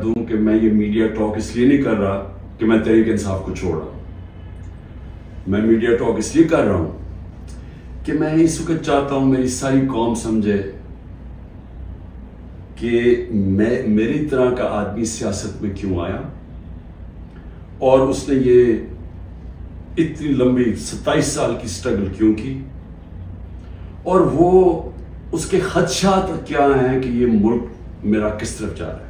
دوں کہ میں یہ میڈیا ٹاک اس لیے نہیں کر رہا کہ میں تحریک انصاف کو چھوڑ رہا ہوں. میں میڈیا ٹاک اس لیے کر رہا ہوں کہ میں اس وقت چاہتا ہوں میری ساری قوم سمجھے کہ میری طرح کا آدمی سیاست میں کیوں آیا اور اس نے یہ اتنی لمبی 27 سال کی سٹرگل کیوں کی اور وہ اس کے خدشات کیا ہیں کہ یہ ملک میرا کس طرف جا رہا ہے.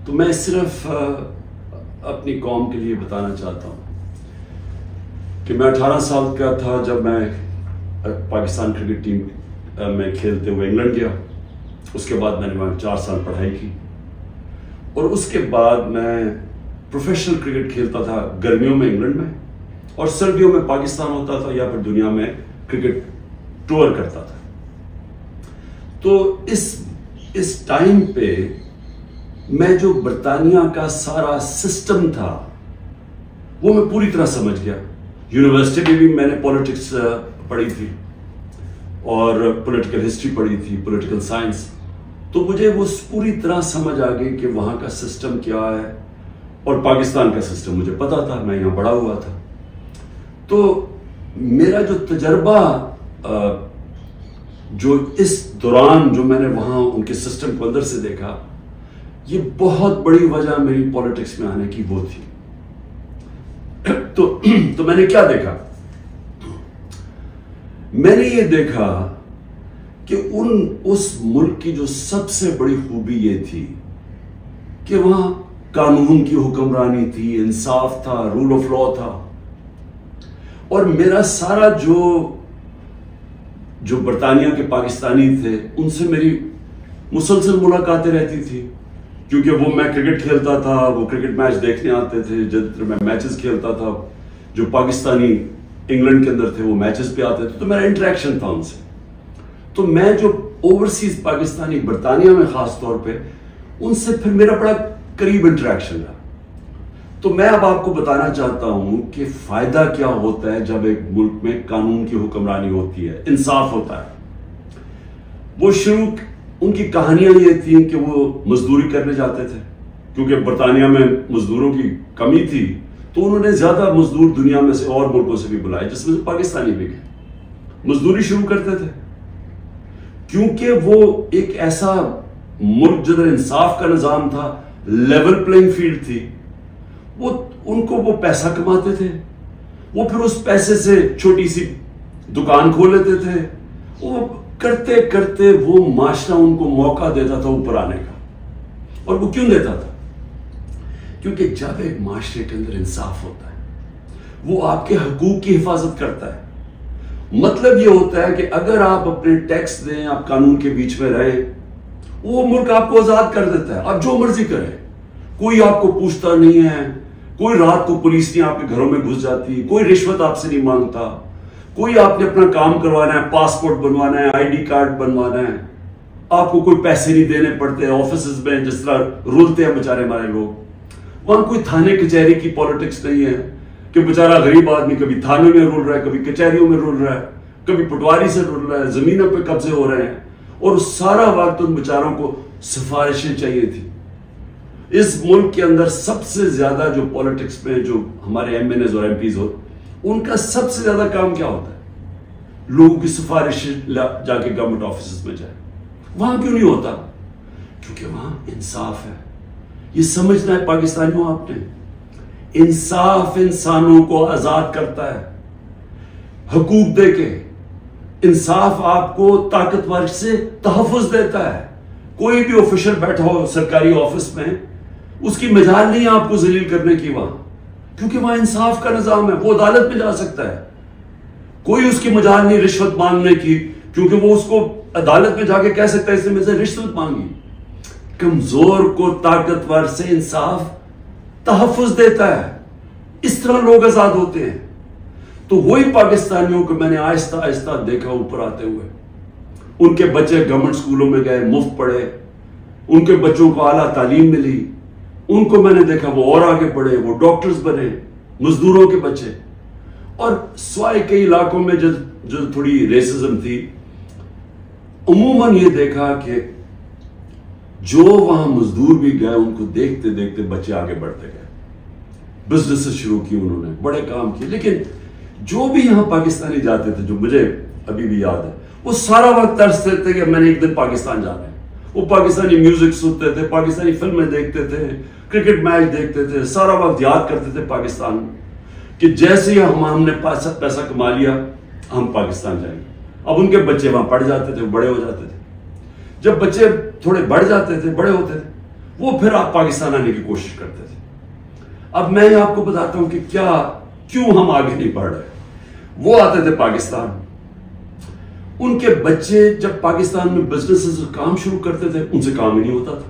تو میں صرف اپنی قوم کے لیے بتانا چاہتا ہوں کہ میں 18 سال کا تھا جب میں پاکستان کرکٹ ٹیم میں کھیلتے ہوئے انگلینڈ گیا. اس کے بعد میں نے وہاں 4 سال پڑھائی کی اور اس کے بعد میں پروفیشنل کرکٹ کھیلتا تھا گرمیوں میں انگلینڈ میں اور سردیوں میں پاکستان ہوتا تھا یا پھر دنیا میں کرکٹ ٹور کرتا تھا. تو اس ٹائم پہ میں جو برطانیہ کا سارا سسٹم تھا وہ میں پوری طرح سمجھ گیا. یونیورسٹی میں بھی میں نے پولیٹکس پڑھی تھی اور پولیٹیکل ہسٹری پڑھی تھی, پولیٹیکل سائنس. تو مجھے وہ پوری طرح سمجھ آ گئی کہ وہاں کا سسٹم کیا ہے اور پاکستان کا سسٹم مجھے پتا تھا, میں یہاں بڑا ہوا تھا. تو میرا جو تجربہ جو اس دوران جو میں نے وہاں ان کے سسٹم کو اندر سے دیکھا, یہ بہت بڑی وجہ میری پولیٹکس میں آنے کی وہ تھی. تو میں نے کیا دیکھا؟ میں نے یہ دیکھا کہ اس ملک کی جو سب سے بڑی خوبی یہ تھی کہ وہاں قانون کی حکمرانی تھی, انصاف تھا, رول آف لا تھا. اور میرا سارا جو برطانیہ کے پاکستانی تھے ان سے میری مسلسل ملاقاتیں رہتی تھی کیونکہ وہ میں کرکٹ کھیلتا تھا, وہ کرکٹ میچ دیکھنے آتے تھے. جب میں میچز کھیلتا تھا جو پاکستانی انگلینڈ کے اندر تھے وہ میچز پہ آتے تھے, تو میرا انٹریکشن تھا ان سے. تو میں جو اوورسیز پاکستانی برطانیہ میں خاص طور پہ ان سے پھر میرا بڑا قریب انٹریکشن رہا. تو میں اب آپ کو بتانا چاہتا ہوں کہ فائدہ کیا ہوتا ہے جب ایک ملک میں قانون کی حکمرانی ہوتی ہے, انصاف ہوتا ہے. وہ شروع ان کی کہانیاں یہ تھیں کہ وہ مزدوری کرنے جاتے تھے کیونکہ برطانیہ میں مزدوروں کی کمی تھی, تو انہوں نے زیادہ مزدور دنیا میں سے اور ملکوں سے بھی بلائے جس میں سے پاکستانی بھی گئے. مزدوری شروع کرتے تھے کیونکہ وہ ایک ایسا ملک جدھر انصاف کا نظام تھا, لیول پلینگ فیلڈ تھی. ان کو وہ پیسہ کماتے تھے, وہ پھر اس پیسے سے چھوٹی سی دکان کھول لیتے تھے. وہ کرتے کرتے وہ معاشرہ ان کو موقع دیتا تھا اوپر آنے کا. اور وہ کیوں دیتا تھا؟ کیونکہ جب ایک معاشرے کے اندر انصاف ہوتا ہے وہ آپ کے حقوق کی حفاظت کرتا ہے. مطلب یہ ہوتا ہے کہ اگر آپ اپنے ٹیکس دیں, آپ قانون کے بیچ میں رہے, وہ ملک آپ کو آزاد کر دیتا ہے, آپ جو مرضی کریں. کوئی آپ کو پوچھتا نہیں ہے, کوئی رات کو پولیس نہیں آپ کے گھروں میں گھس جاتی, کوئی رشوت آپ سے نہیں مانگتا, کوئی آپ نے اپنا کام کروانا ہے, پاسپورٹ بنوانا ہے, آئی ڈی کارڈ بنوانا ہے, آپ کو کوئی پیسے نہیں دینے پڑتے. آفیسز میں جس طرح رولتے ہیں بیچارے ہمارے لوگ, وہاں کوئی تھانے کچہری کی پالیٹکس نہیں ہے کہ بیچارہ غریب آدمی کبھی تھانے میں رول رہا ہے, کبھی کچہریوں میں رول رہا ہے, کبھی پٹواری سے رول رہا ہے, زمینوں پہ قبضے ہو رہے ہیں. اور سارا وقت ان بیچاروں کو سفارشیں چاہیے تھی. اس ملک کے اندر سب سے زیادہ جو پالیٹکس میں جو ہمارے ایم این ایز اور ایم پیز ہو, ان کا سب سے زیادہ کام کیا ہوتا ہے؟ لوگوں کی سفارش جا کے گورنمنٹ آفیسز میں جائے. وہاں کیوں نہیں ہوتا؟ کیونکہ وہاں انصاف ہے. یہ سمجھنا ہے پاکستانیوں آپ نے, انصاف انسانوں کو آزاد کرتا ہے حقوق دے کے. انصاف آپ کو طاقتور سے تحفظ دیتا ہے. کوئی بھی آفیشر بیٹھا ہو سرکاری آفس میں, اس کی مجال نہیں آپ کو ذلیل کرنے کی وہاں, کیونکہ وہاں انصاف کا نظام ہے. وہ عدالت میں جا سکتا ہے. کوئی اس کی مجال نہیں رشوت مانگنے کی, کیونکہ وہ اس کو عدالت میں جا کے کہہ سکتا ہے اس نے مجھ سے رشوت مانگی. کمزور کو طاقتور سے انصاف تحفظ دیتا ہے. اس طرح لوگ آزاد ہوتے ہیں. تو وہی پاکستانیوں کو میں نے آہستہ آہستہ دیکھا اوپر آتے ہوئے. ان کے بچے گورنمنٹ سکولوں میں گئے, مفت پڑھے, ان کے بچوں کو اعلیٰ تعلیم ملی. ان کو میں نے دیکھا وہ اور آگے پڑھے, وہ ڈاکٹرز بنے, مزدوروں کے بچے. اور سوائے کئی علاقوں میں جو تھوڑی ریسزم تھی, عموماً یہ دیکھا کہ جو وہاں مزدور بھی گئے ان کو دیکھتے دیکھتے بچے آگے بڑھتے گئے, بزنس شروع کی انہوں نے, بڑے کام کیے. لیکن جو بھی یہاں پاکستانی جاتے تھے, جو مجھے ابھی بھی یاد ہے, وہ سارا وقت ترستے تھے کہ میں نے ایک دن پاکستان جانا ہے. وہ پاکستانی میوزک سنتے تھے, پاکستانی فلمیں دیکھتے تھے, کرکٹ میچ دیکھتے تھے, سارا وقت یاد کرتے تھے پاکستان کہ جیسے ہی ہم نے پیسہ کما لیا ہم پاکستان جائیں گے. اب ان کے بچے وہاں پڑھ جاتے تھے, بڑے ہو جاتے تھے. جب بچے تھوڑے بڑھ جاتے تھے, بڑے ہوتے تھے, وہ پھر آپ پاکستان آنے کی کوشش کرتے تھے. اب میں آپ کو بتاتا ہوں کہ کیوں ہم آگے نہیں بڑھ رہے. وہ آتے تھے پاکستان, ان کے بچے جب پاکستان میں بزنس کام شروع کرتے تھے ان سے کام ہی نہیں ہوتا تھا.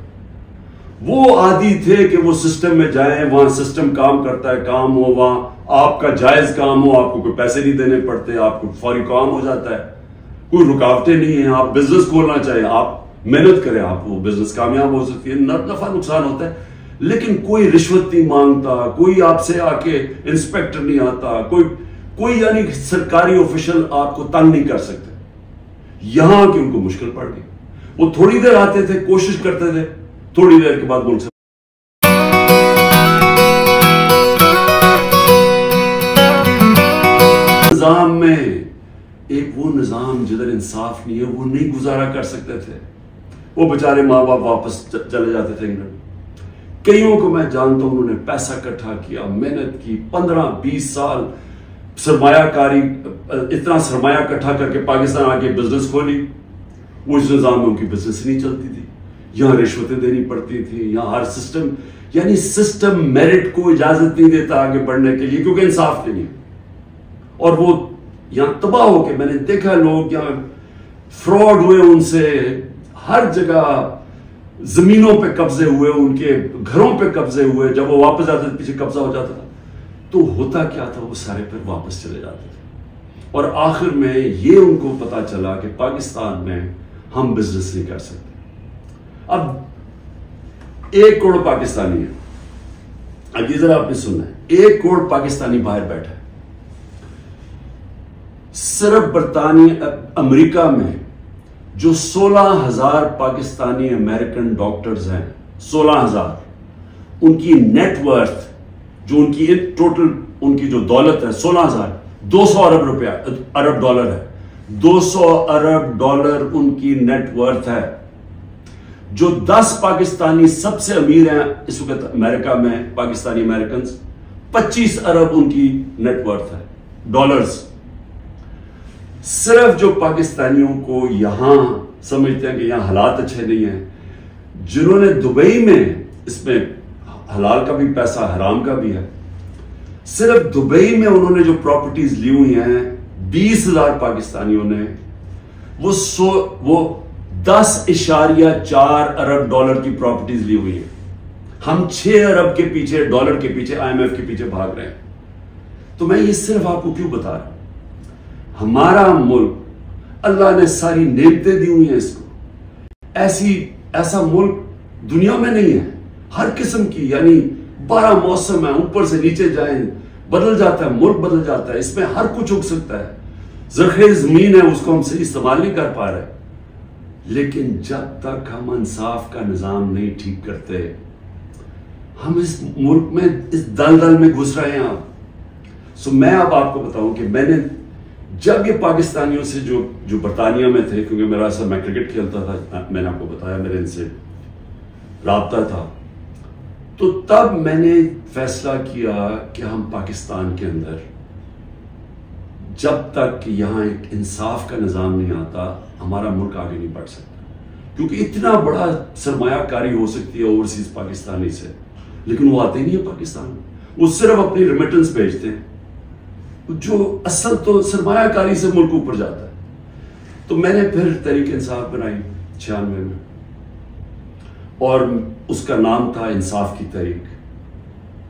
وہ عادی تھے کہ وہ سسٹم میں جائیں, وہاں سسٹم کام کرتا ہے, کام ہو, وہاں آپ کا جائز کام ہو, آپ کو کوئی پیسے نہیں دینے پڑتے, آپ کو فوری کام ہو جاتا ہے, کوئی رکاوٹیں نہیں ہیں. آپ بزنس کھولنا چاہیں, آپ محنت کریں, آپ وہ بزنس کامیاب ہو سکتی ہے. نفع نقصان ہوتا ہے لیکن کوئی رشوت نہیں مانگتا, کوئی آپ سے آ کے انسپیکٹر نہیں آتا, کوئی یعنی سرکاری آفیشل آپ کو تنگ نہیں کر سکتے. یہاں کی ان کو مشکل پڑ گئی. وہ تھوڑی دیر آتے تھے, کوشش کرتے تھے, تھوڑی دیر کے بعد ملک سے نظام میں ایک وہ نظام جدھر انصاف نہیں ہے وہ نہیں گزارا کر سکتے تھے. وہ بیچارے ماں باپ واپس چلے جاتے تھے انگلینڈ. کئیوں کو میں جانتا ہوں انہوں نے پیسہ اکٹھا کیا, محنت کی, 15-20 سال سرمایہ کاری, اتنا سرمایہ اکٹھا کر کے پاکستان آ کے بزنس کھولی. وہ اس نظام میں ان کی بزنس نہیں چلتی تھی, یہاں رشوتیں دینی پڑتی تھی, یہاں ہر سسٹم یعنی سسٹم میرٹ کو اجازت نہیں دیتا آگے بڑھنے کے لیے کیونکہ انصاف نہیں. اور وہ یہاں تباہ ہو کے میں نے دیکھا لوگ یہاں فراڈ ہوئے, ان سے ہر جگہ زمینوں پہ قبضے ہوئے, ان کے گھروں پہ قبضے ہوئے. جب وہ واپس آتے تھے پیچھے قبضہ ہو جاتا تھا. تو ہوتا کیا تھا, وہ سارے پھر واپس چلے جاتے تھے. اور آخر میں یہ ان کو پتا چلا کہ پاکستان میں ہم بزنس نہیں کر سکتے. اب 1 کروڑ پاکستانی ہے, اب یہ ذرا آپ نے سننا ہے, 1 کروڑ پاکستانی باہر بیٹھا ہے. صرف برطانیہ امریکہ میں جو 16,000 پاکستانی امریکن ڈاکٹرز ہیں, 16,000, ان کی نیٹ ورتھ جو ان کی ٹوٹل ان کی جو دولت ہے 16,000, 200 ارب ڈالر ہے. 200 ارب ڈالر ان کی نیٹ ورتھ ہے. جو 10 پاکستانی سب سے امیر ہیں اس وقت امریکہ میں, پاکستانی امریکنز, 25 ارب ان کی نیٹ ورتھ ہے ڈالرز. صرف جو پاکستانیوں کو یہاں سمجھتے ہیں کہ یہاں حالات اچھے نہیں ہیں, جنہوں نے دبئی میں, اس میں حلال کا بھی پیسہ حرام کا بھی ہے, صرف دبئی میں انہوں نے جو پراپرٹیز لی ہوئی ہیں 20,000 پاکستانیوں نے, وہ 10.4 ارب ڈالر کی پراپرٹیز لی ہوئی ہیں. ہم 6 ارب کے پیچھے, ڈالر کے پیچھے, IMF کے پیچھے بھاگ رہے ہیں. تو میں یہ صرف آپ کو کیوں بتا رہا ہوں, ہمارا ملک اللہ نے ساری نعمتیں دی ہوئی ہیں اس کو, ایسا ملک دنیا میں نہیں ہے. ہر قسم کی یعنی 12 موسم ہے, اوپر سے نیچے جائیں بدل جاتا ہے, ملک بدل جاتا ہے, اس میں ہر کچھ اگ سکتا ہے. زرخیز زمین ہے, اس کو ہم صحیح استعمال نہیں کر پا رہے. لیکن جب تک ہم انصاف کا نظام نہیں ٹھیک کرتے, ہم اس ملک میں اس دلدل میں گھس رہے ہیں. میں اب آپ کو بتاؤں کہ میں نے جب یہ پاکستانیوں سے جو برطانیہ میں تھے, کیونکہ میرا ایسا میں کرکٹ کھیلتا تھا, میں نے آپ کو بتایا میرے ان سے رابطہ تھا, تو تب میں نے فیصلہ کیا کہ ہم پاکستان کے اندر جب تک یہاں ایک انصاف کا نظام نہیں آتا ہمارا ملک آگے نہیں بڑھ سکتا. کیونکہ اتنا بڑا سرمایہ کاری ہو سکتی ہے اوورسیز پاکستانی سے, لیکن وہ آتے نہیں ہیں پاکستان میں, وہ صرف اپنی ریمیٹنس بھیجتے ہیں, جو اصل تو سرمایہ کاری سے ملک اوپر جاتا ہے. تو میں نے پھر تحریک انصاف بنائی 96 میں, اور اس کا نام تھا انصاف کی تحریک.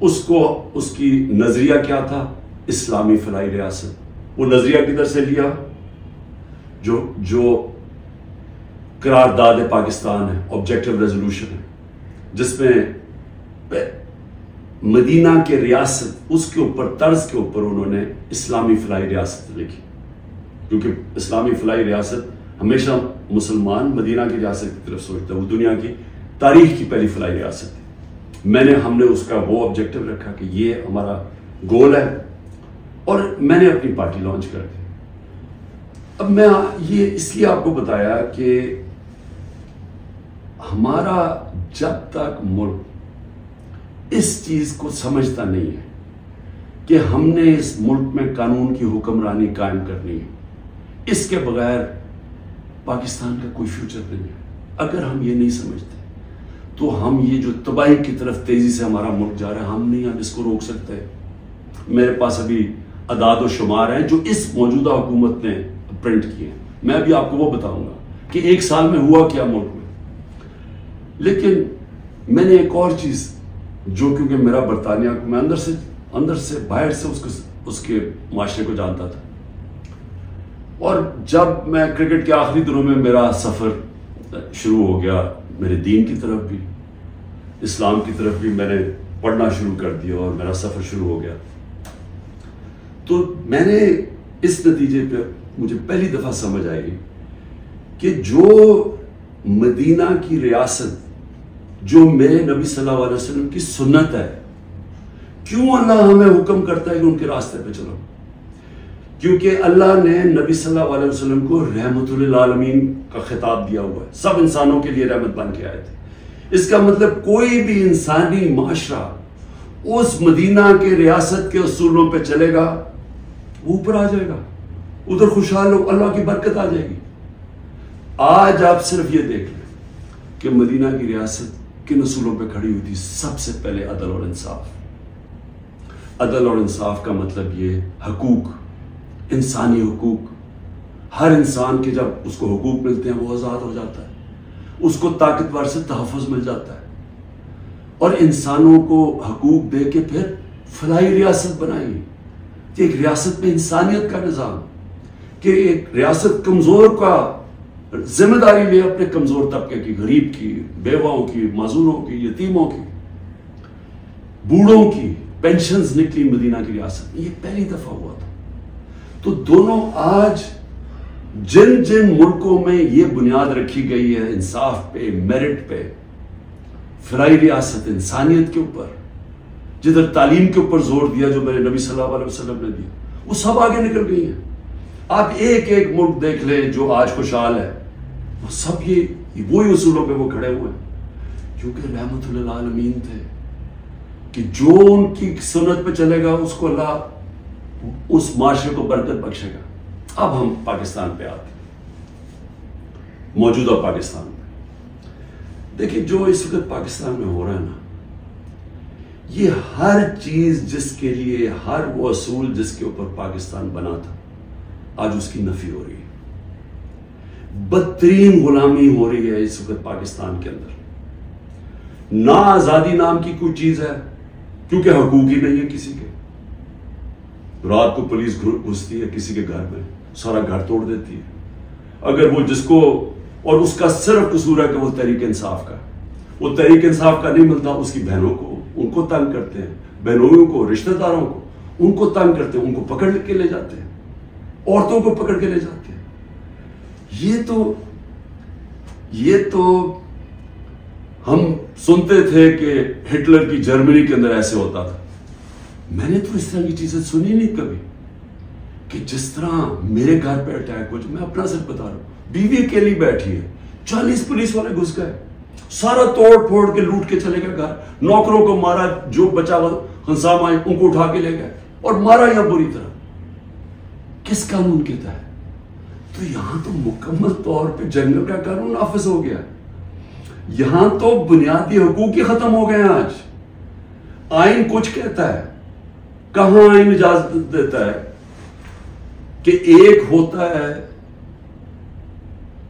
اس کی نظریہ کیا تھا, اسلامی فلاحی ریاست. وہ نظریہ کدھر سے لیا, جو قرارداد پاکستان ہے, آبجیکٹو ریزولوشن ہے, جس میں مدینہ کے ریاست, اس کے اوپر طرز کے اوپر انہوں نے اسلامی فلاحی ریاست لکھی. کیونکہ اسلامی فلاحی ریاست ہمیشہ مسلمان مدینہ کی ریاست کی طرف سوچتا ہے, وہ دنیا کی تاریخ کی پہلی فلائی ریاست تھی. ہم نے اس کا وہ آبجیکٹو رکھا کہ یہ ہمارا گول ہے اور میں نے اپنی پارٹی لانچ کر دی. اب میں یہ اس لیے آپ کو بتایا کہ ہمارا جب تک ملک اس چیز کو سمجھتا نہیں ہے کہ ہم نے اس ملک میں قانون کی حکمرانی قائم کرنی ہے، اس کے بغیر پاکستان کا کوئی فیوچر نہیں ہے. اگر ہم یہ نہیں سمجھتے تو ہم یہ جو تباہی کی طرف تیزی سے ہمارا ملک جا رہا ہے، ہم نہیں اس کو روک سکتے. میرے پاس ابھی اعداد و شمار ہیں جو اس موجودہ حکومت نے پرنٹ کیے ہیں. میں ابھی آپ کو وہ بتاؤں گا کہ 1 سال میں ہوا کیا ملک میں. لیکن میں نے ایک اور چیز جو کیونکہ میرا برطانیہ کو میں اندر سے باہر سے اس کے معاشرے کو جانتا تھا، اور جب میں کرکٹ کے آخری دنوں میں میرا سفر شروع ہو گیا، میرے دین کی طرف بھی اسلام کی طرف بھی میں نے پڑھنا شروع کر دیا اور میرا سفر شروع ہو گیا، تو میں نے اس نتیجے پہ مجھے پہلی دفعہ سمجھ آئی کہ جو مدینہ کی ریاست جو میرے نبی صلی اللہ علیہ وسلم کی سنت ہے، کیوں اللہ ہمیں حکم کرتا ہے کہ ان کے راستے پہ چلو؟ کیونکہ اللہ نے نبی صلی اللہ علیہ وسلم کو رحمت للعالمین کا خطاب دیا ہوا ہے، سب انسانوں کے لیے رحمت بن کے آئے تھے. اس کا مطلب کوئی بھی انسانی معاشرہ اس مدینہ کے ریاست کے اصولوں پہ چلے گا، وہ اوپر آ جائے گا، ادھر خوشحال ہو، اللہ کی برکت آ جائے گی. آج آپ صرف یہ دیکھ لیں کہ مدینہ کی ریاست کن اصولوں پہ کھڑی ہوئی تھی. سب سے پہلے عدل اور انصاف. عدل اور انصاف کا مطلب یہ حقوق، انسانی حقوق. ہر انسان کے جب اس کو حقوق ملتے ہیں وہ آزاد ہو جاتا ہے، اس کو طاقتور سے تحفظ مل جاتا ہے. اور انسانوں کو حقوق دے کے پھر فلاحی ریاست بنائی کہ ایک ریاست میں انسانیت کا نظام، کہ ایک ریاست کمزور کا ذمہ داری لے اپنے کمزور طبقے کی، غریب کی، بیواؤں کی، معذوروں کی، یتیموں کی، بوڑھوں کی. پینشنز نکلی مدینہ کی ریاست میں، یہ پہلی دفعہ ہوا تھا. تو دونوں آج جن ملکوں میں یہ بنیاد رکھی گئی ہے انصاف پہ، میرٹ پہ، فلاحی ریاست، انسانیت کے اوپر، جدھر تعلیم کے اوپر زور دیا جو میرے نبی صلی اللہ علیہ وسلم نے دیا، وہ سب آگے نکل گئی ہیں. آپ ایک ملک دیکھ لیں جو آج خوشحال ہے، وہ سب یہ وہی اصولوں پہ وہ کھڑے ہوئے ہیں، کیونکہ رحمت للعالمین تھے کہ جو ان کی سنت پہ چلے گا اس کو اللہ اس معاشرے کو برکت بخشے گا. اب ہم پاکستان پہ آتے ہیں، موجودہ پاکستان میں دیکھیں جو اس وقت پاکستان میں ہو رہا ہے نا، یہ ہر چیز جس کے لیے، ہر وہ اصول جس کے اوپر پاکستان بنا تھا، آج اس کی نفی ہو رہی ہے. بدترین غلامی ہو رہی ہے اس وقت پاکستان کے اندر. نہ آزادی نام کی کوئی چیز ہے، کیونکہ حقوق ہی نہیں ہے کسی کے. رات کو پولیس گھستی ہے کسی کے گھر میں، سارا گھر توڑ دیتی ہے. اگر وہ جس کو، اور اس کا صرف قصور ہے کہ وہ تحریک انصاف کا، وہ تحریک انصاف کا نہیں ملتا، اس کی بہنوں کو، ان کو تنگ کرتے ہیں، بہنوں کو، رشتہ داروں کو، ان کو تنگ کرتے ہیں، ان کو پکڑ کے لے جاتے ہیں، عورتوں کو پکڑ کے لے جاتے ہیں. یہ تو ہم سنتے تھے کہ ہٹلر کی جرمنی کے اندر ایسے ہوتا تھا. میں نے تو اس طرح کی چیزیں سنی نہیں کبھی کہ جس طرح میرے گھر پہ اٹیک ہو. میں اپنا صرف بتا رہا ہوں، بیوی اکیلی بیٹھی ہے، 40 پولیس والے گھس گئے، سارا توڑ پھوڑ کے لوٹ کے چلے گئے گھر، نوکروں کو مارا، جو بچا ہنسام آئے ان کو اٹھا کے لے گئے اور مارا یا بری طرح. کس قانون کے تحت؟ تو یہاں تو مکمل طور پہ جنگل کا قانون نافذ ہو گیا. یہاں تو بنیادی حقوق ہی ختم ہو گئے ہیں. آج آئین کچھ کہتا ہے، کہاں آئین اجازت دیتا ہے کہ ایک ہوتا ہے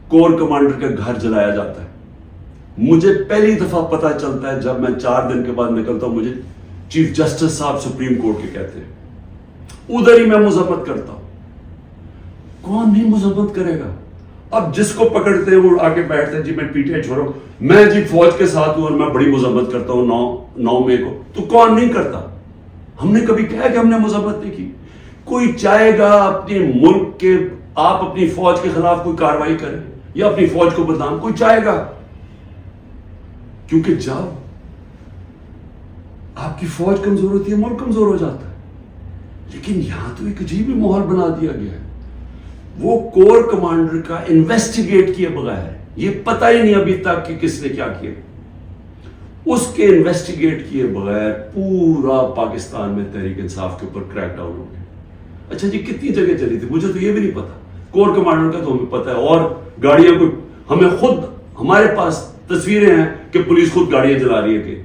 کور کمانڈر کا گھر جلایا جاتا ہے. مجھے پہلی دفعہ پتا چلتا ہے جب میں 4 دن کے بعد نکلتا ہوں، مجھے چیف جسٹس صاحب سپریم کورٹ کے کہتے ہیں، ادھر ہی میں مذمت کرتا ہوں. کون نہیں مذمت کرے گا؟ اب جس کو پکڑتے ہیں وہ آگے بیٹھتے ہیں، جی میں پی ٹی آئی چھوڑو، میں جی فوج کے ساتھ ہوں اور میں بڑی مذمت کرتا ہوں 9 مئی کو. تو کون نہیں کرتا؟ ہم نے کبھی کہا کہ ہم نے مذمت نہیں کی؟ کوئی چاہے گا اپنے ملک کے، آپ اپنی فوج کے خلاف کوئی کاروائی کریں یا اپنی فوج کو بدنام؟ کوئی چاہے گا؟ کیونکہ جب آپ کی فوج کمزور ہوتی ہے ملک کمزور ہو جاتا ہے. لیکن یہاں تو ایک عجیب ہی ماحول بنا دیا گیا ہے. وہ کور کمانڈر کا انویسٹیگیٹ کیے بغیر, یہ پتہ ہی نہیں ابھی تک کہ کس نے کیا کیا, اس کے انویسٹیگیٹ کیے بغیر پورا پاکستان میں تحریک انصاف کے اوپر کریک ڈاؤن ہو گیا. اچھا جی کتنی جگہ چلی تھی مجھے تو یہ بھی نہیں پتا, کور کمانڈر کا تو ہمیں پتا ہے, اور گاڑیاں کو ہمیں خود, ہمارے پاس تصویریں ہیں کہ پولیس خود گاڑیاں چلا رہی ہے کہ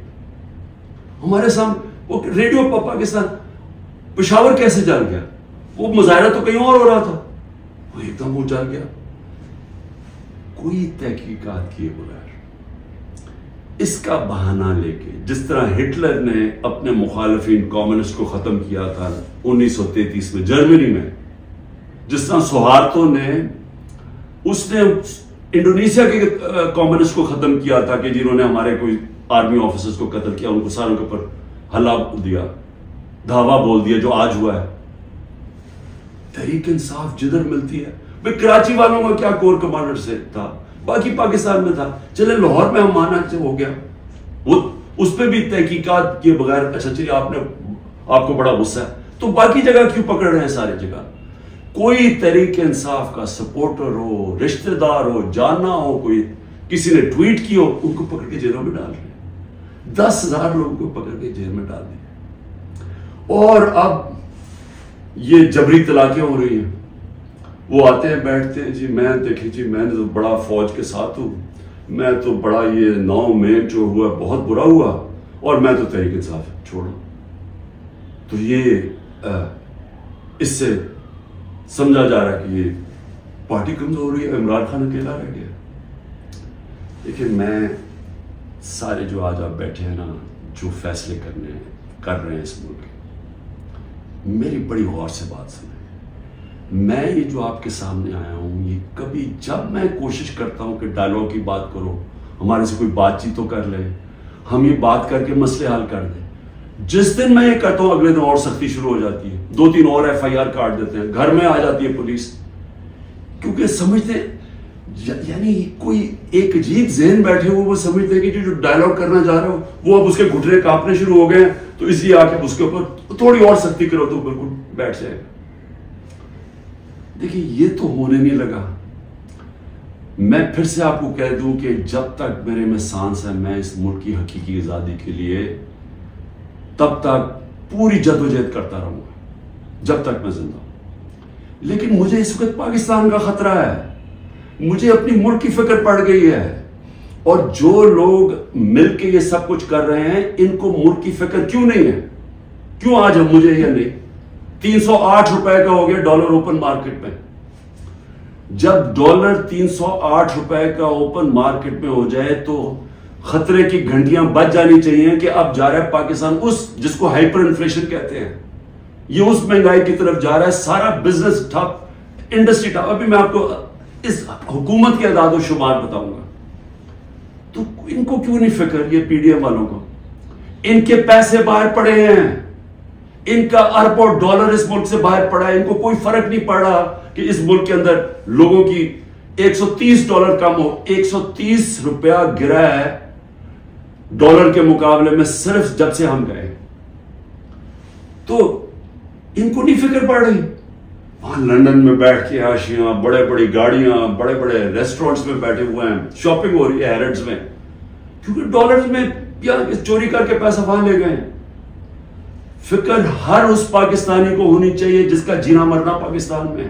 ہمارے سامنے. وہ ریڈیو پاکستان پشاور کیسے جل گیا, وہ مظاہرہ تو کہیں اور ہو رہا تھا, وہ ایک دم وہ جل گیا. کوئی تحقیقات کیے بغیر اس کا بہانہ لے کے, جس طرح ہٹلر نے اپنے مخالفین کمیونسٹ کو ختم کیا تھا 1933 میں جرمنی میں, جس طرح سہارتو نے اس نے انڈونیشیا کے کمیونسٹ کو ختم کیا تھا کہ جنہوں نے ہمارے کوئی آرمی آفیسرز کو قتل کیا, ان کو ساروں کے اوپر حلہ دیا, دھاوا بول دیا, جو آج ہوا ہے. تحریک انصاف جدھر ملتی ہے, بھئی کراچی والوں کا کیا کور کمانڈر سے تھا, باقی پاکستان میں تھا, چلے لاہور میں ہم مانا سے ہو گیا, وہ اس پہ بھی تحقیقات کیے بغیر اچھا چلیے آپ کو بڑا غصہ ہے تو باقی جگہ کیوں پکڑ رہے ہیں ساری جگہ. کوئی تحریک انصاف کا سپورٹر ہو, رشتہ دار ہو, جانا ہو, کوئی کسی نے ٹویٹ کی ہو, ان کو پکڑ کے جیلوں میں ڈال رہے ہیں. 10,000 لوگوں کو پکڑ کے جیل میں ڈال دیا. اور اب یہ جبری طلاقیں ہو رہی ہیں, وہ آتے ہیں بیٹھتے ہیں, جی میں دیکھیں جی میں نے تو بڑا فوج کے ساتھ ہوں, میں تو بڑا یہ 9 میں جو ہوا بہت برا ہوا, اور میں تو تحریک انصاف چھوڑا. تو یہ اس سے سمجھا جا رہا ہے کہ یہ پارٹی کمزور ہو رہی ہے, عمران خان اکیلا رہ گیا. لیکن میں سارے جو آج آپ بیٹھے ہیں نا, جو فیصلے کر رہے ہیں اس ملک کے, میری بڑی غور سے بات سنیں. میں یہ جو آپ کے سامنے آیا ہوں, یہ کبھی جب میں کوشش کرتا ہوں کہ ڈائلاگ کی بات کرو, ہمارے سے کوئی بات چیت تو کر لے, ہم یہ بات کر کے مسئلے حل کر دیں. جس دن میں یہ کرتا ہوں اگلے دن اور سختی شروع ہو جاتی ہے, 2-3 اور FIR کاٹ دیتے ہیں, گھر میں آ جاتی ہے پولیس, کیونکہ سمجھتے یعنی کوئی ایک عجیب ذہن بیٹھے ہوئے, وہ سمجھتے ہیں کہ جو ڈائلاگ کرنا چاہ رہے ہو وہ اب اس کے گھٹنے کانپنے شروع ہو گئے ہیں, تو اس لیے آ کے اس کے اوپر تھوڑی اور سختی کرو تو بالکل بیٹھ جائے گا. دیکھیں یہ تو ہونے نہیں لگا. میں پھر سے آپ کو کہہ دوں کہ جب تک میرے میں سانس ہے, میں اس ملک کی حقیقی آزادی کے لیے تب تک پوری جدوجہد کرتا رہوں گا جب تک میں زندہ ہوں. لیکن مجھے اس وقت پاکستان کا خطرہ ہے, مجھے اپنی ملک کی فکر پڑ گئی ہے, اور جو لوگ مل کے یہ سب کچھ کر رہے ہیں ان کو ملک کی فکر کیوں نہیں ہے؟ کیوں آج مجھے یا نہیں 308 روپے کا ہو گیا ڈالر اوپن مارکیٹ میں. جب ڈالر 308 روپے کا اوپن مارکیٹ میں ہو جائے تو خطرے کی گھنٹیاں بج جانی چاہیے کہ اب جا رہا ہے پاکستان اس جس کو ہائپر انفلیشن کہتے ہیں, یہ اس مہنگائی کی طرف جا رہا ہے, سارا بزنس ٹھپ, انڈسٹری ٹھپ. ابھی میں آپ کو اس حکومت کے اعداد و شمار بتاؤں گا. تو ان کو کیوں نہیں فکر, یہ PDM والوں کو, ان کے پیسے باہر پڑے ہیں, ان کا اربوں ڈالر اس ملک سے باہر پڑا ہے, ان کو کوئی فرق نہیں پڑ رہا کہ اس ملک کے اندر لوگوں کی $130 کم ہو. 130 روپیہ گرا ہے ڈالر کے مقابلے میں صرف جب سے ہم گئے. تو ان کو نہیں فکر پڑ رہی. وہاں لندن میں بیٹھ کے عاشیاں, بڑے بڑی گاڑیاں, بڑے بڑے ریسٹورنٹس میں بیٹھے ہوئے ہیں, شاپنگ ہو رہی ہے ہیرڈز میں, کیونکہ ڈالرز میں یا چوری کر کے پیسہ وہاں لے گئے. فکر ہر اس پاکستانی کو ہونی چاہیے جس کا جینا مرنا پاکستان میں.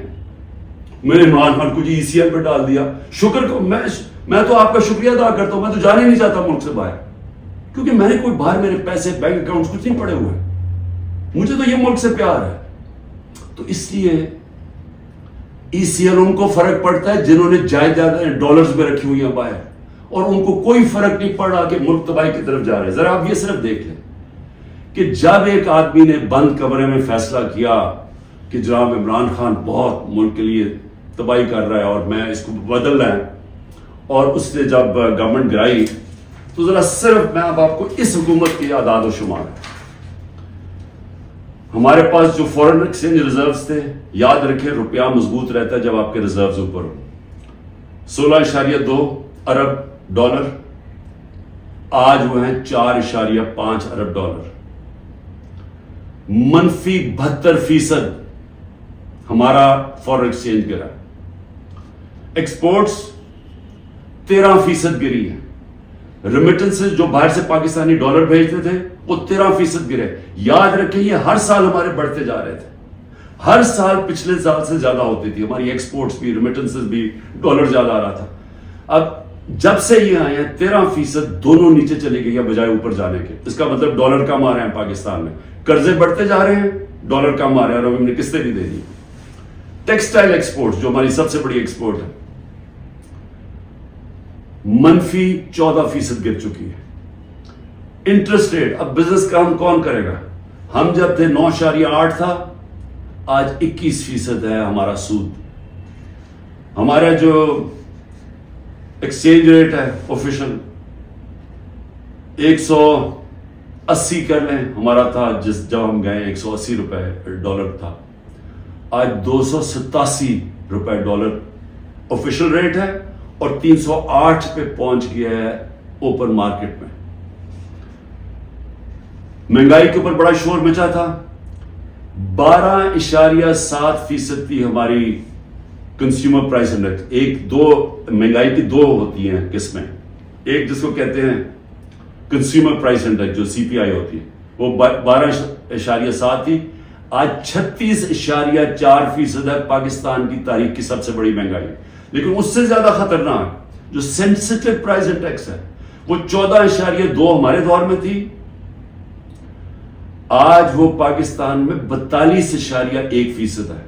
میں نے عمران خان کو جی ECL پہ ڈال دیا, شکر کو میں تو آپ کا شکریہ ادا کرتا ہوں, میں تو جانے نہیں چاہتا ملک سے باہر, کیونکہ میں نے کوئی باہر میرے پیسے بینک اکاؤنٹس کچھ نہیں پڑے ہوئے, مجھے تو یہ ملک سے پیار ہے. تو اس لیے ECL ان کو فرق پڑتا ہے جنہوں نے جائیدادیں ڈالرز میں رکھی ہوئی ہیں باہر, اور ان کو کوئی فرق نہیں پڑ رہا کہ ملک تباہی کی طرف جا رہے ہیں. ذرا آپ یہ صرف دیکھ لیں کہ جب ایک آدمی نے بند کمرے میں فیصلہ کیا کہ جناب عمران خان بہت ملک کے لیے تباہی کر رہا ہے اور میں اس کو بدل رہا ہے, اور اس نے جب گورنمنٹ گرائی, تو ذرا صرف میں اب آپ کو اس حکومت کے اعداد و شمار, ہمارے پاس جو فورن ایکسچینج ریزروز تھے, یاد رکھیں روپیہ مضبوط رہتا ہے جب آپ کے ریزروز اوپر ہو, 16.2 ارب ڈالر. آج وہ ہیں 4.5 ارب ڈالر. منفی 72% ہمارا فورن ایکسچینج گرا. ایکسپورٹس 13% گری ہے. ریمیٹنسز جو باہر سے پاکستانی ڈالر بھیجتے تھے وہ 13% گرے. یاد رکھیں یہ ہر سال ہمارے بڑھتے جا رہے تھے. ہر سال پچھلے سال سے زیادہ ہوتی تھی ہماری ایکسپورٹس بھی, ریمیٹنسز بھی, ڈالر زیادہ آ رہا تھا. اب جب سے یہ آئے ہیں 13% دونوں نیچے چلے گئی ہیں بجائے اوپر جانے کے. اس کا مطلب ڈالر کم آ رہے ہیں پاکستان میں, قرضے بڑھتے جا رہے ہیں, ڈالر کم آ رہے ہیں اور ہم نے قسطیں بھی دے دی. ٹیکسٹائل ایکسپورٹ جو ہماری سب سے بڑی ایکسپورٹ ہے منفی 14% گر چکی ہے. انٹرسٹ ریٹ, اب بزنس کام کون کرے گا؟ ہم جب تھے 9.8 تھا, آج 21% ہے ہمارا سود. ہمارا جو ایکسچینج ریٹ ہے آفیشل 180 کر لیں, ہمارا تھا جب ہم گئے 180 روپے ڈالر تھا, آج 287 روپے ڈالر آفیشل ریٹ ہے اور 308 پہ پہنچ گیا ہے اوپن مارکیٹ میں. مہنگائی کے اوپر بڑا شور مچا تھا. 12.7% تھی ہماری کنزیومر پرائس انڈیکس. مہنگائی کی دو ہوتی ہیں قسمیں. ایک جس کو کہتے ہیں کنزیومر پرائس انڈیکس جو CPI ہوتی ہے, وہ 12.7 تھی. آج 36.4% ہے پاکستان کی تاریخ کی سب سے بڑی مہنگائی. لیکن اس سے زیادہ خطرناک جو سینسٹیو پرائس انڈیکس ہے وہ 14.2 ہمارے دور میں تھی, آج وہ پاکستان میں 42.1% ہے.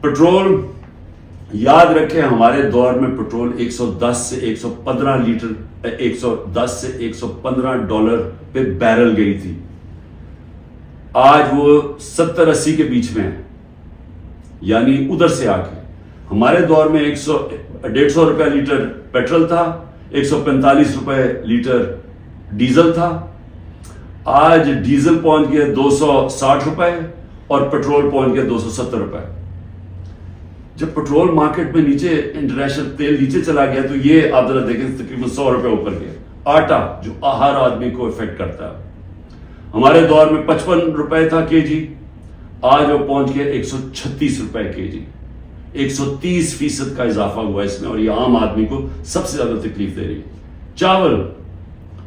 پٹرول, یاد رکھیں ہمارے دور میں پٹرول 110 سے 115 لیٹر 110 سے 115 ڈالر پہ بیرل گئی تھی. آج وہ 70-80 کے بیچ میں ہے, یعنی ادھر سے آ کے. ہمارے دور میں 150 روپے لیٹر پیٹرول تھا, 145 روپے لیٹر ڈیزل تھا. آج ڈیزل پہنچ گیا 260 روپے اور پیٹرول پہنچ گیا 270 روپے. جب پیٹرول مارکیٹ میں نیچے, انٹرنیشنل تیل نیچے چلا گیا تو یہ آپ ذرا دیکھیں تقریباً 100 روپے اوپر گیا. آٹا جو ہر آدمی کو افیکٹ کرتا ہے, ہمارے دور میں 55 روپے تھا کے جی, آج وہ پہنچ گیا 136 روپے کے جی. 130% کا اضافہ ہوا اس میں, اور یہ عام آدمی کو سب سے زیادہ تکلیف دے رہی ہے. چاول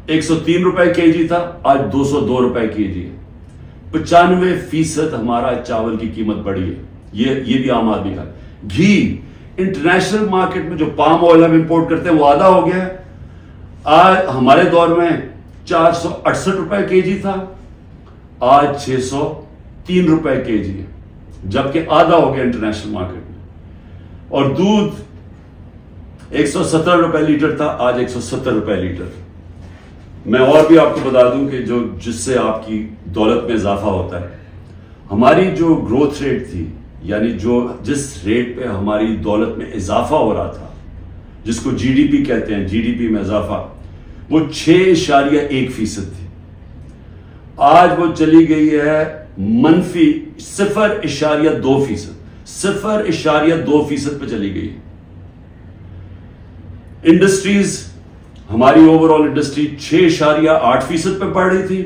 103 روپے کے جی تھا, آج 202 روپے کے جی ہے. 95% ہمارا چاول کی قیمت بڑھی ہے. یہ بھی عام آدمی کا. گھی, انٹرنیشنل مارکیٹ میں جو پام آئل ہم امپورٹ کرتے ہیں وہ آدھا ہو گیا ہے. آج ہمارے دور میں 468 روپے کے جی تھا, آج 603 روپے کے جی ہے, جبکہ آدھا ہو گیا انٹرنیشنل مارکیٹ میں. اور دودھ 170 روپے لیٹر تھا, آج 170 روپے لیٹر. میں اور بھی آپ کو بتا دوں کہ جس سے آپ کی دولت میں اضافہ ہوتا ہے, ہماری جو گروتھ ریٹ تھی, یعنی جس ریٹ پہ ہماری دولت میں اضافہ ہو رہا تھا, جس کو جی ڈی پی کہتے ہیں, جی ڈی پی میں اضافہ, وہ 6.1% تھی. آج وہ چلی گئی ہے منفی 0.2%. 0.2% پہ چلی گئی. انڈسٹریز, ہماری اوور آل انڈسٹری 6.8% پہ بڑھ رہی تھی,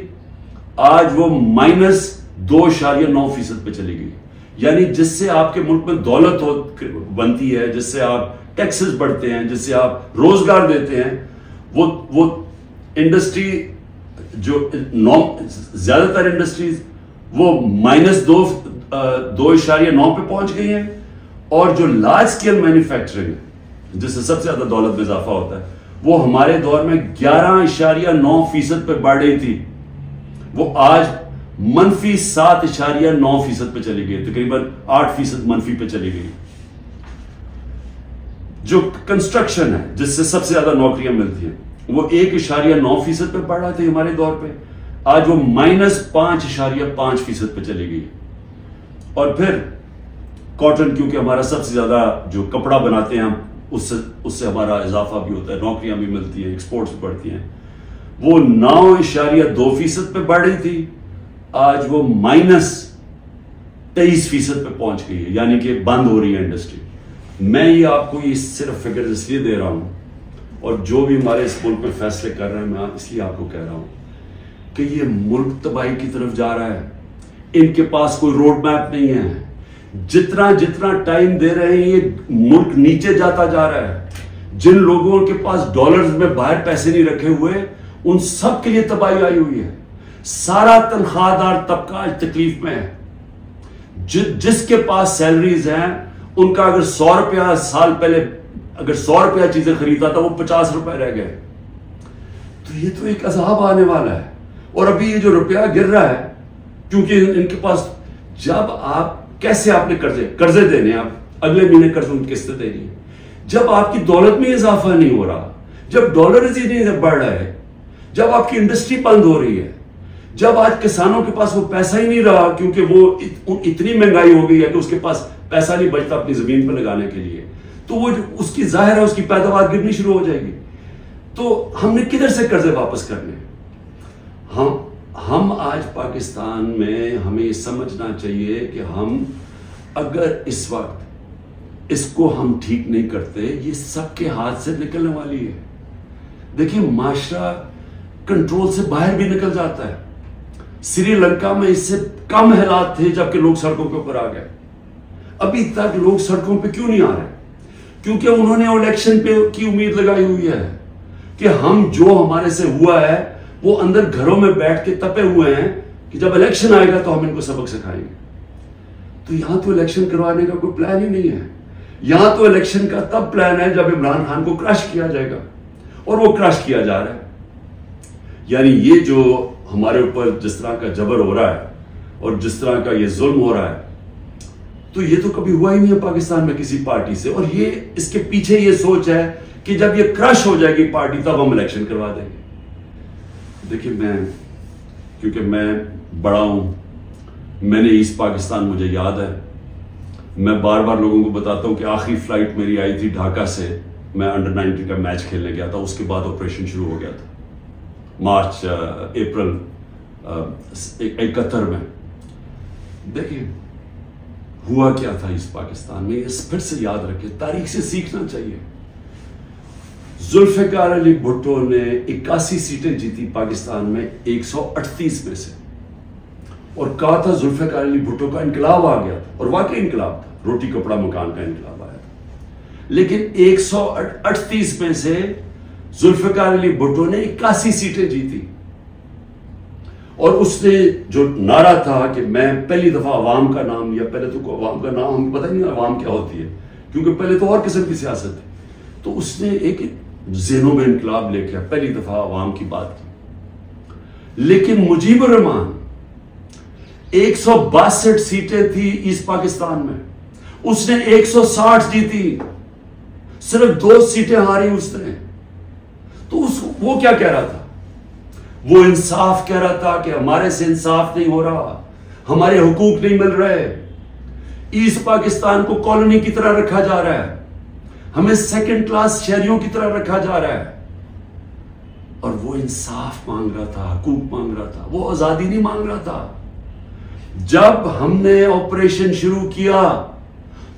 آج وہ -2.9% پہ چلی گئی. یعنی جس سے آپ کے ملک میں دولت بنتی ہے, جس سے آپ ٹیکسز بڑھتے ہیں, جس سے آپ روزگار دیتے ہیں, وہ انڈسٹری جو زیادہ تر انڈسٹریز وہ -2.9 پہ پہنچ گئی ہیں. اور جو لارج اسکیل مینوفیکچرنگ ہے جس سے سب سے زیادہ دولت میں اضافہ ہوتا ہے, وہ ہمارے دور میں 11.9% پہ بڑھ رہی تھی, وہ آج منفی 7.9% پہ چلی گئی, تقریباً 8% منفی پہ چلی گئی. جو کنسٹرکشن ہے جس سے سب سے زیادہ نوکریاں ملتی ہیں, وہ 1.9% پہ بڑھ رہا تھا ہمارے دور پہ, آج وہ -5.5% پہ چلی گئی. اور پھر کاٹن, کیونکہ ہمارا سب سے زیادہ جو کپڑا بناتے ہیں ہم, اس سے ہمارا اضافہ بھی ہوتا ہے, نوکریاں بھی ملتی ہیں, ایکسپورٹس بھی بڑھتی ہیں, وہ 9.2% پہ بڑھ رہی تھی, آج وہ -23% پہ پہنچ گئی ہے, یعنی کہ بند ہو رہی ہے انڈسٹری. میں یہ آپ کو یہ صرف فگر اس لیے دے رہا ہوں اور جو بھی ہمارے اس ملک میں فیصلے کر رہے ہیں، میں اس لیے آپ کو کہہ رہا ہوں کہ یہ ملک تباہی کی طرف جا رہا ہے. ان کے پاس کوئی روڈ میپ نہیں ہے. جتنا ٹائم دے رہے ہیں یہ ملک نیچے جاتا جا رہا ہے. جن لوگوں کے پاس ڈالرز میں باہر پیسے نہیں رکھے ہوئے ان سب کے لیے تباہی آئی ہوئی ہے. سارا تنخواہ دار طبقہ آج تکلیف میں ہے. جس کے پاس سیلریز ہیں ان کا اگر 100 روپیہ سال پہلے اگر 100 روپیہ چیزیں خریدا تھا وہ 50 روپے رہ گئے. تو یہ تو ایک عذاب آنے والا ہے. اور ابھی یہ جو روپیہ گر رہا ہے کیونکہ ان کے پاس جب آپ کیسے آپ نے قرضے دینے آپ اگلے مہینے قرضوں کی قسطیں دینی ہے. جب آپ کی دولت میں اضافہ نہیں ہو رہا، جب ڈالرز ہی نہیں بڑھ رہا ہے، جب آپ کی انڈسٹری بند ہو رہی ہے، جب آج کسانوں کے پاس وہ پیسہ ہی نہیں رہا کیونکہ وہ اتنی مہنگائی ہو گئی ہے کہ اس کے پاس پیسہ نہیں بچتا اپنی زمین پہ لگانے کے لیے، تو وہ اس کی ظاہر ہے اس کی پیداوار گرنی شروع ہو جائے گی. تو ہم نے کدھر سے قرضے واپس کرنے؟ ہم آج پاکستان میں ہمیں یہ سمجھنا چاہیے کہ ہم اگر اس وقت اس کو ہم ٹھیک نہیں کرتے یہ سب کے ہاتھ سے نکلنے والی ہے. دیکھیں معاشرہ کنٹرول سے باہر بھی نکل جاتا ہے. سری لنکا میں اس سے کم حالات تھے جبکہ لوگ سڑکوں کے اوپر آ گئے. ابھی تک لوگ سڑکوں پہ کیوں نہیں آ رہے؟ کیونکہ انہوں نے الیکشن پہ کی امید لگائی ہوئی ہے کہ ہم جو ہمارے سے ہوا ہے وہ اندر گھروں میں بیٹھ کے تپے ہوئے ہیں کہ جب الیکشن آئے گا تو ہم ان کو سبق سکھائیں گے. تو یہاں تو الیکشن کروانے کا کوئی پلان ہی نہیں ہے. یہاں تو الیکشن کا تب پلان ہے جب عمران خان کو کرش کیا جائے گا، اور وہ کرش کیا جا رہا ہے. یعنی یہ جو ہمارے اوپر جس طرح کا جبر ہو رہا ہے اور جس طرح کا یہ ظلم ہو رہا ہے تو یہ تو کبھی ہوا ہی نہیں ہے پاکستان میں کسی پارٹی سے. اور یہ اس کے پیچھے یہ سوچ ہے کہ جب یہ کرش ہو جائے گی پارٹی تب ہم الیکشن کروا دیں گے. دیکھیں کیونکہ میں بڑا ہوں، میں نے ایسٹ پاکستان مجھے یاد ہے. میں بار بار لوگوں کو بتاتا ہوں کہ آخری فلائٹ میری آئی تھی ڈھاکہ سے، میں انڈر 19 کا میچ کھیلنے گیا تھا. اس کے بعد آپریشن شروع ہو گیا تھا اپریل 71 میں. دیکھیں ہوا کیا تھا اس پاکستان میں، یہ پھر سے یاد رکھیں، تاریخ سے سیکھنا چاہیے. ذوالفقار علی بھٹو نے 81 سیٹیں جیتی پاکستان میں 138 میں سے، اور کہا تھا ذوالفقار علی بھٹو کا انقلاب آ گیا تھا، اور واقعی انقلاب تھا، روٹی کپڑا مکان کا انقلاب آیا تھا. لیکن 138 میں سے ذوالفقار علی بھٹو نے 81 سیٹیں جیتی. اور اس نے جو نعرہ تھا کہ میں پہلی دفعہ عوام کا نام لیا. پہلے تو عوام کا نام ہمیں پتہ نہیں عوام کیا ہوتی ہے کیونکہ پہلے تو اور قسم کی سیاست تھی. تو اس نے ایک ذہنوں میں انقلاب لے کے پہلی دفعہ عوام کی بات کی. لیکن مجیب الرحمان 162 سیٹیں تھی ایسٹ پاکستان میں، اس نے 160 جیتی، صرف 2 سیٹیں ہاری اس نے. تو وہ کیا کہہ رہا تھا؟ وہ انصاف کہہ رہا تھا کہ ہمارے سے انصاف نہیں ہو رہا، ہمارے حقوق نہیں مل رہے، ایسٹ پاکستان کو کالونی کی طرح رکھا جا رہا ہے، ہمیں سیکنڈ کلاس شہریوں کی طرح رکھا جا رہا ہے. اور وہ انصاف مانگ رہا تھا، حقوق مانگ رہا تھا، وہ آزادی نہیں مانگ رہا تھا. جب ہم نے آپریشن شروع کیا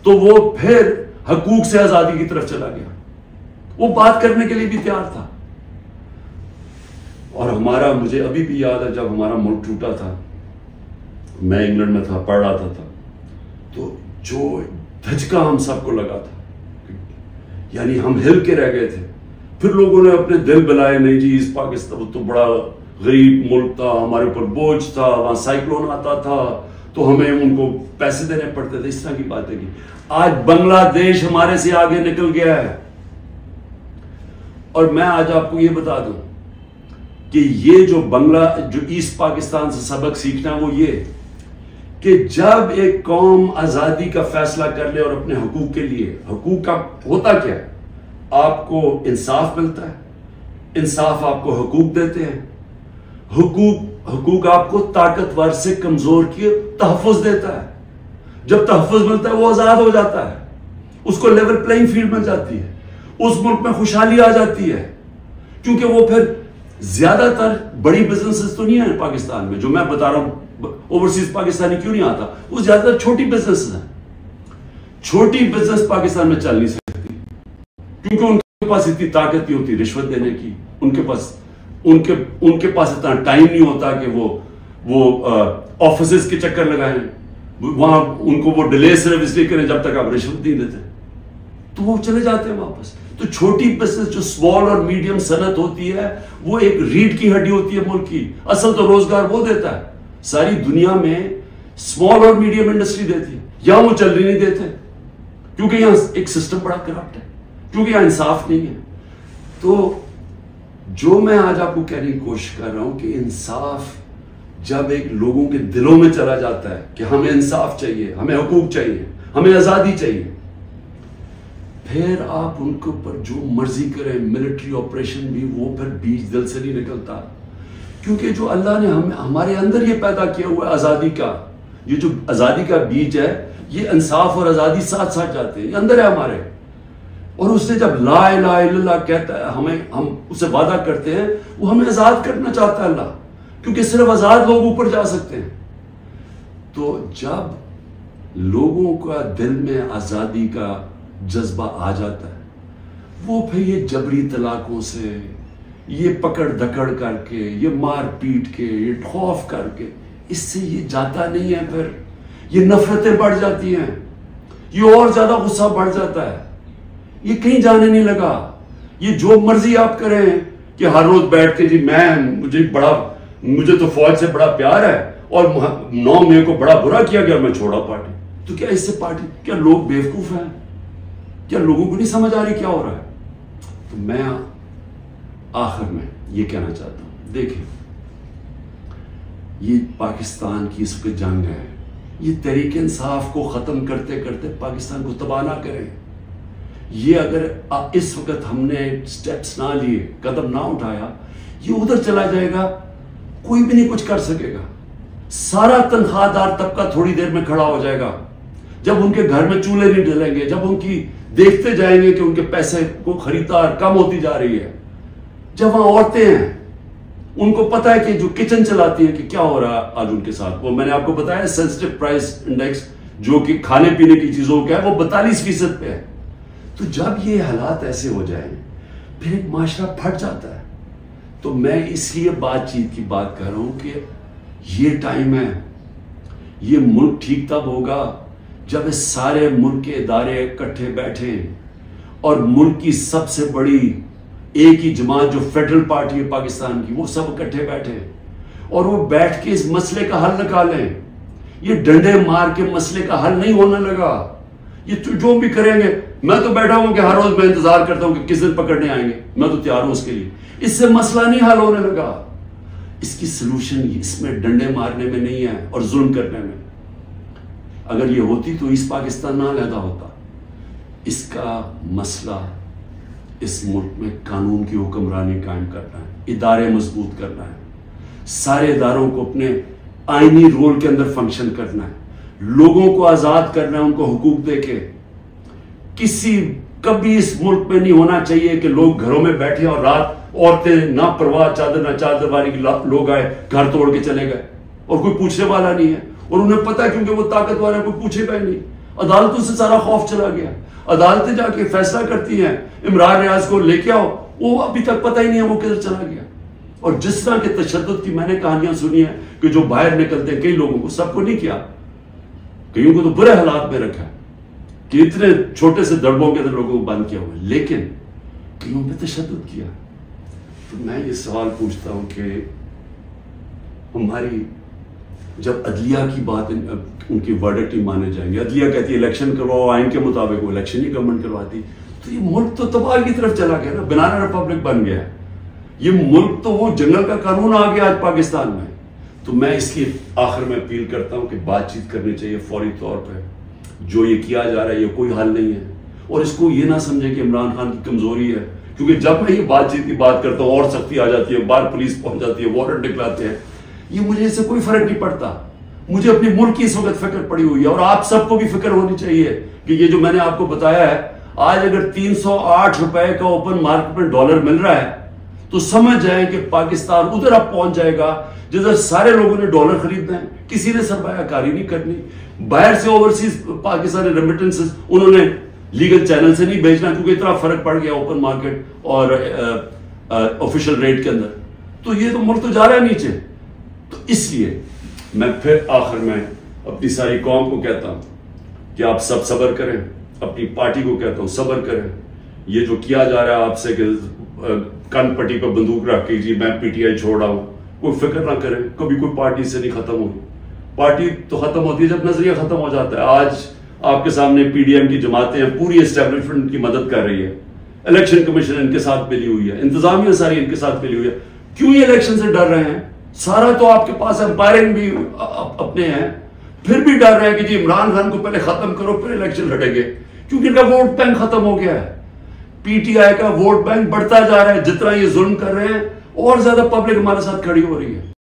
تو وہ پھر حقوق سے آزادی کی طرف چلا گیا. وہ بات کرنے کے لیے بھی تیار تھا. اور مجھے ابھی بھی یاد ہے جب ہمارا ملک ٹوٹا تھا، میں انگلینڈ میں تھا، پڑھ رہا تھا، تو جو دھچکا ہم سب کو لگا تھا، یعنی ہم ہل کے رہ گئے تھے. پھر لوگوں نے اپنے دل بلائے، نہیں جی اس پاکستان تو بڑا غریب ملک تھا، ہمارے اوپر بوجھ تھا، وہاں سائیکلون آتا تھا تو ہمیں ان کو پیسے دینے پڑتے تھے، اس طرح کی باتیں کی. آج بنگلہ دیش ہمارے سے آگے نکل گیا ہے. اور میں آج آپ کو یہ بتا دوں کہ یہ جو ایسٹ پاکستان سے سبق سیکھنا ہے وہ یہ کہ جب ایک قوم آزادی کا فیصلہ کر لے اور اپنے حقوق کے لیے، حقوق کا ہوتا کیا ہے؟ آپ کو انصاف ملتا ہے، انصاف آپ کو حقوق دیتے ہیں، حقوق آپ کو طاقتور سے کمزور کی تحفظ دیتا ہے. جب تحفظ ملتا ہے وہ آزاد ہو جاتا ہے، اس کو لیول پلینگ فیلڈ مل جاتی ہے، اس ملک میں خوشحالی آ جاتی ہے. کیونکہ وہ پھر زیادہ تر بڑی بزنسز تو نہیں ہیں پاکستان میں، جو میں بتا رہا ہوں اوورسیز پاکستانی کیوں نہیں آتا، وہ زیادہ تر چھوٹی بزنسز ہیں. چھوٹی بزنس پاکستان میں چل نہیں سکتی کیونکہ ان پاس اتنی طاقت نہیں ہوتی رشوت دینے کی، ان کے پاس اتنا ٹائم نہیں ہوتا کہ وہ آفیسز کے چکر لگائیں، وہاں ان کو وہ ڈیلے صرف اس لیے کریں جب تک آپ رشوت نہیں دیتے، تو وہ چلے جاتے ہیں واپس۔ تو چھوٹی بزنس جو اسمال اور میڈیم صنعت ہوتی ہے وہ ایک ریڑھ کی ہڈی ہوتی ہے ملک کی، اصل تو روزگار وہ دیتا ہے، ساری دنیا میں اسمال اور میڈیم انڈسٹری دیتی ہے، یہاں وہ چل نہیں دیتے کیونکہ یہاں ایک سسٹم بڑا کرپٹ ہے، کیونکہ یہاں انصاف نہیں ہے۔ تو جو میں آج آپ کو کہنے کی کوشش کر رہا ہوں کہ انصاف جب ایک لوگوں کے دلوں میں چلا جاتا ہے کہ ہمیں انصاف چاہیے، ہمیں حقوق چاہیے، ہمیں آزادی چاہیے، پھر آپ ان کے اوپر جو مرضی کریں، ملٹری آپریشن بھی، وہ پھر بیج دل سے نہیں نکلتا، کیونکہ جو اللہ نے ہمارے اندر یہ پیدا کیا ہوا ہے آزادی کا، یہ جو آزادی کا بیج ہے، یہ انصاف اور آزادی ساتھ ساتھ جاتے ہیں، یہ اندر ہے ہمارے۔ اور اس نے جب لا الہ الا اللہ کہتا ہے، ہم اسے وعدہ کرتے ہیں، وہ ہمیں آزاد کرنا چاہتا ہے اللہ، کیونکہ صرف آزاد لوگ اوپر جا سکتے ہیں۔ تو جب لوگوں کا دل میں آزادی کا جذبہ آ جاتا ہے، وہ پھر یہ جبری طلاقوں سے، یہ پکڑ دکڑ کر کے، یہ مار پیٹ کے، یہ خوف کر کے، اس سے یہ جاتا نہیں ہے، پھر یہ نفرتیں بڑھ جاتی ہیں، یہ اور زیادہ غصہ بڑھ جاتا ہے، یہ کہیں جانے نہیں لگا۔ یہ جو مرضی آپ کریں کہ ہر روز بیٹھ کے جی مجھے تو فوج سے بڑا پیار ہے اور 9 مئی کو بڑا برا کیا گیا، میں چھوڑا پارٹی، تو کیا اس سے پارٹی، کیا لوگ بیوقوف ہیں؟ کیا لوگوں کو نہیں سمجھ آ رہی کیا ہو رہا ہے؟ تو میں آخر میں یہ کہنا چاہتا ہوں، دیکھیں یہ پاکستان کی اس وقت جنگ ہے، یہ تحریک انصاف کو ختم کرتے کرتے پاکستان کو تباہ نہ کریں۔ یہ اگر اس وقت ہم نے سٹیپس نہ لیے، قدم نہ اٹھایا، یہ ادھر چلا جائے گا، کوئی بھی نہیں کچھ کر سکے گا۔ سارا تنخواہ دار طبقہ تھوڑی دیر میں کھڑا ہو جائے گا، جب ان کے گھر میں چولہے نہیں ڈلیں گے، جب ان کی دیکھتے جائیں گے کہ ان کے پیسے کو خریدار کم ہوتی جا رہی ہے، جب وہاں عورتیں ہیں، ان کو پتا ہے کہ جو کچن چلاتی ہیں کہ کیا ہو رہا ہے آج ان کے ساتھ، وہ میں نے آپ کو بتایا سینسٹیو پرائس انڈیکس جو کہ کھانے پینے کی چیزوں کا ہے وہ 42% پہ ہے۔ تو جب یہ حالات ایسے ہو جائیں پھر ایک معاشرہ پھٹ جاتا ہے۔ تو میں اس لیے بات چیت کی بات کر رہا ہوں کہ یہ ٹائم ہے، یہ ملک ٹھیک تب ہوگا جب اس سارے ملک کے ادارے اکٹھے بیٹھیں اور ملک کی سب سے بڑی ایک ہی جماعت جو فیڈرل پارٹی ہے پاکستان کی، وہ سب اکٹھے بیٹھیں اور وہ بیٹھ کے اس مسئلے کا حل نکالیں۔ یہ ڈنڈے مار کے مسئلے کا حل نہیں ہونے لگا، یہ جو بھی کریں گے، میں تو بیٹھا ہوں کہ ہر روز میں انتظار کرتا ہوں کہ کس دن پکڑنے آئیں گے، میں تو تیار ہوں اس کے لیے، اس سے مسئلہ نہیں حل ہونے لگا۔ اس کی سلوشن اس میں ڈنڈے مارنے میں نہیں ہے اور ظلم کرنے میں، اگر یہ ہوتی تو اس پاکستان نہ علیحدہ ہوتا۔ اس کا مسئلہ اس ملک میں قانون کی حکمرانی قائم کرنا ہے، ادارے مضبوط کرنا ہے، سارے اداروں کو اپنے آئینی رول کے اندر فنکشن کرنا ہے، لوگوں کو آزاد کرنا ہے، ان کو حقوق دے کے۔ کبھی اس ملک میں نہیں ہونا چاہیے کہ لوگ گھروں میں بیٹھے اور رات عورتیں نہ پرواہ چادر نہ چادر والی لوگ آئے گھر توڑ کے چلے گئے اور کوئی پوچھنے والا نہیں ہے، اور انہیں پتا ہے کیونکہ وہ طاقتور ہے، کوئی پوچھے گا ہی نہیں۔ عدالتوں سے سارا خوف چلا گیا، عدالتیں جا کے فیصلہ کرتی ہیں، عمران ریاض کو لے کے آؤ، وہ ابھی تک پتہ ہی نہیں ہے وہ کدھر چلا گیا۔ اور جس طرح کے تشدد کی میں نے کہانیاں سنی ہیں کہ جو باہر نکلتے ہیں، کئی لوگوں کو، سب کو نہیں کیا، کئیوں کو تو برے حالات میں رکھا ہے کہ اتنے چھوٹے سے دڑبوں کے اندر لوگوں کو بند کیا ہوا ہے، لیکن کئیوں پہ تشدد کیا۔ تو میں یہ سوال پوچھتا ہوں کہ ہماری جب عدلیہ کی بات، ان کی ورڈکٹ ہی مانے جائیں گے، عدلیہ کہتی ہے الیکشن کرواؤ آئین کے مطابق، وہ الیکشن ہی گورنمنٹ کرواتی، تو یہ ملک تو تباہ کی طرف چلا گیا نا، بنانا ریپبلک بن گیا، یہ ملک تو وہ جنگل کا قانون آ گیا آج پاکستان میں۔ تو میں اس کی آخر میں اپیل کرتا ہوں کہ بات چیت کرنی چاہیے فوری طور پہ، جو یہ کیا جا رہا ہے یہ کوئی حل نہیں ہے، اور اس کو یہ نہ سمجھیں کہ عمران خان کی کمزوری ہے، کیونکہ جب میں یہ بات چیت کی بات کرتا ہوں اور سختی آ جاتی ہے، باہر پولیس پہنچ جاتی ہے، وارنٹ نکلاتے ہیں، یہ مجھے اس سے کوئی فرق نہیں پڑتا، مجھے اپنی ملک کی اس وقت فکر پڑی ہوئی ہے، اور آپ سب کو بھی فکر ہونی چاہیے کہ یہ جو میں نے آپ کو بتایا ہے، آج اگر 308 روپے کا اوپن مارکیٹ میں ڈالر مل رہا ہے تو سمجھ جائیں کہ پاکستان ادھر اب پہنچ جائے گا جدھر سارے لوگوں نے ڈالر خریدنا ہے، کسی نے سرمایہ کاری نہیں کرنی، باہر سے اوورسیز پاکستانی ریمیٹنسز انہوں نے لیگل چینل سے نہیں بھیجنا کیونکہ اتنا فرق پڑ گیا اوپن مارکیٹ اور آفیشل ریٹ کے اندر. تو یہ تو ملک تو جا رہا ہے نیچے. تو اس لیے میں پھر آخر میں اپنی ساری قوم کو کہتا ہوں کہ آپ سب صبر کریں, اپنی پارٹی کو کہتا ہوں صبر کریں. یہ جو کیا جا رہا ہے آپ سے کہ کن پٹی پہ بندوق رکھ کے جی میں پی ٹی آئی چھوڑ رہا ہوں, کوئی فکر نہ کریں, کبھی کوئی پارٹی سے نہیں ختم ہوگی. پارٹی تو ختم ہوتی ہے جب نظریہ ختم ہو جاتا ہے. آج آپ کے سامنے پی ڈی ایم کی جماعتیں ہیں, پوری اسٹیبلشمنٹ کی مدد کر رہی ہے, الیکشن کمیشن ان کے ساتھ ملی ہوئی ہے, انتظامیہ ساری ان کے ساتھ ملی ہوئی ہے. کیوں یہ الیکشن سے ڈر رہے ہیں؟ سارا تو آپ کے پاس امپائرنگ بھی اپنے ہیں, پھر بھی ڈر رہے ہیں کہ جی عمران خان کو پہلے ختم کرو پھر الیکشن لڑیں گے, کیونکہ ان کا ووٹ بینک ختم ہو گیا ہے. پی ٹی آئی کا ووٹ بینک بڑھتا جا رہا ہے, جتنا یہ ظلم کر رہے ہیں اور زیادہ پبلک ہمارے ساتھ کھڑی ہو رہی ہے.